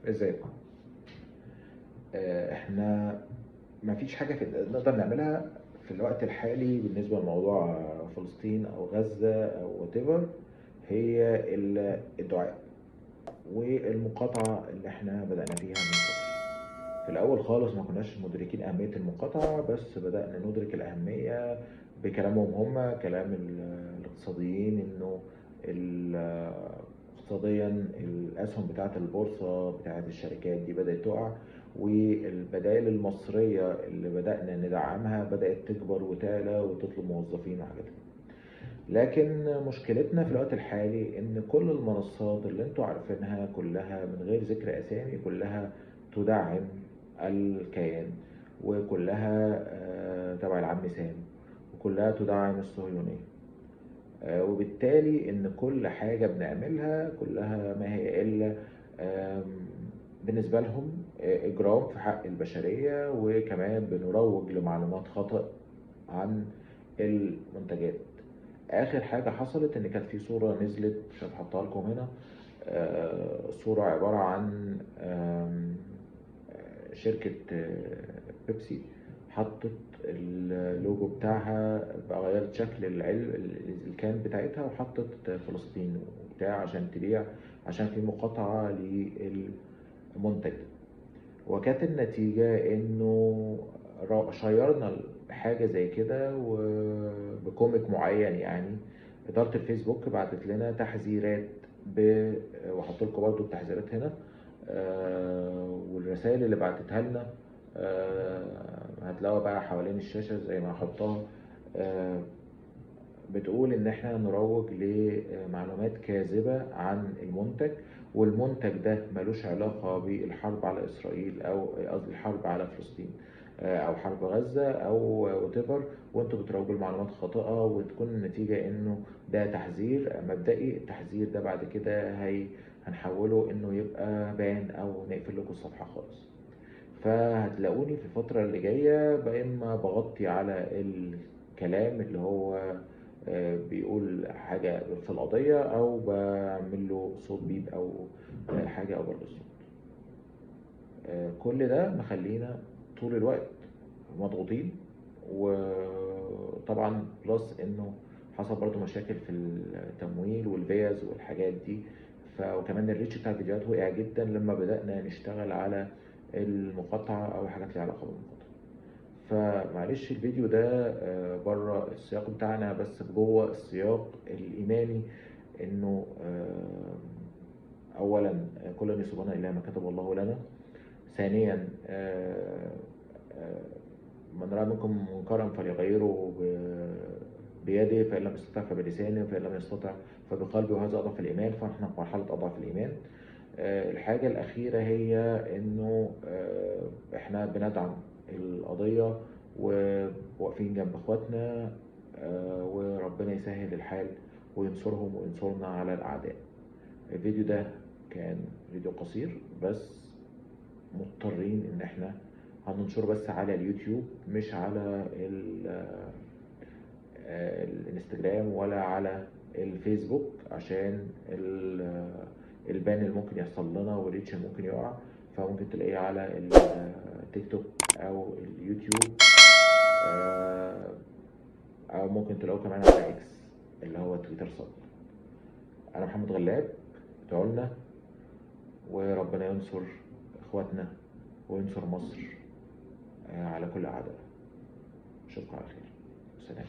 ازيكم؟ احنا مفيش حاجة نقدر نعملها في الوقت الحالي بالنسبة لموضوع فلسطين أو غزة أو whatever. هي الدعاء والمقاطعة اللي احنا بدأنا فيها من فترة. في الأول خالص ما كناش مدركين أهمية المقاطعة، بس بدأنا ندرك الأهمية بكلامهم هم، كلام الاقتصاديين، إنه اقتصاديا الأسهم بتاعة البورصة بتاعة الشركات دي بدأت تقع، والبدائل المصرية اللي بدأنا ندعمها بدأت تكبر وتعلى وتطلب موظفين وحاجات كده. لكن مشكلتنا في الوقت الحالي ان كل المنصات اللي انتوا عارفينها كلها من غير ذكر اسامي كلها تدعم الكيان، وكلها تبع العم سام، وكلها تدعم الصهيونية. وبالتالي ان كل حاجة بنعملها كلها ما هي الا آم، بالنسبة لهم اجرام في حق البشرية، وكمان بنروج لمعلومات خطأ عن المنتجات. اخر حاجة حصلت ان كانت في صورة نزلت، مش هحطها لكم هنا، صورة عبارة عن شركة بيبسي حطت اللوجو بتاعها بقى، غيرت شكل الكان بتاعتها وحطت فلسطين وبتاع عشان تبيع، عشان في مقاطعة للمنتج. وكانت النتيجة انه شيرنا حاجة زي كده وبكوميك معين يعني. إدارة الفيسبوك بعتت لنا تحذيرات وحط لكم برضو التحذيرات هنا. والرسائل اللي بعتتها لنا هتلاقوها بقى حوالين الشاشة زي ما هحطها. آه، بتقول ان احنا نروج لمعلومات كاذبة عن المنتج، والمنتج ده ملوش علاقة بالحرب على اسرائيل، او قصدي الحرب على فلسطين، او حرب غزة او whatever. وانتوا بتروجوا لمعلومات خاطئة، وتكون النتيجة انه ده تحذير مبدئي. التحذير ده بعد كده هنحوله انه يبقى بان او نقفل لكم الصفحة خالص. فهتلاقوني في الفترة اللي جاية اما بغطي على الكلام اللي هو بيقول حاجة في القضية، أو بعمل له صوت بيب أو حاجة أو برضه الصوت. كل ده مخلينا طول الوقت مضغوطين. وطبعا بلس إنه حصل برضه مشاكل في التمويل والفيز والحاجات دي. وكمان الريتش بتاع الفيديوهات وقع جدا لما بدأنا نشتغل على المقاطعة أو حاجات ليها علاقة بالمقاطعة. فمعلش الفيديو ده بره السياق بتاعنا، بس جوه السياق الإيماني. إنه أولا كل يصيبنا إلا ما كتب الله لنا. ثانيا من رأى منكم منكرا فليغيره بيده، فإن لم يستطع فبلسانه، فإن لم يستطع فبقلبه، وهذا أضعف الإيمان. فإحنا في مرحلة أضعف الإيمان. الحاجة الأخيرة هي إنه إحنا بندعم القضية وواقفين جنب إخواتنا، وربنا يسهل الحال وينصرهم وينصرنا على الأعداء. الفيديو ده كان فيديو قصير، بس مضطرين إن إحنا هننشره بس على اليوتيوب، مش على الانستجرام ولا على الفيسبوك، عشان البان اللي ممكن يحصل لنا والريتش اللي ممكن يقع. فممكن تلاقيه على التيك توك او اليوتيوب، او ممكن تلاقوه كمان على اكس اللي هو تويتر صد. انا محمد غلاب، ادعوا لنا وربنا ينصر اخواتنا وينصر مصر على كل اعدائها. اشوفكم على خير. سلام.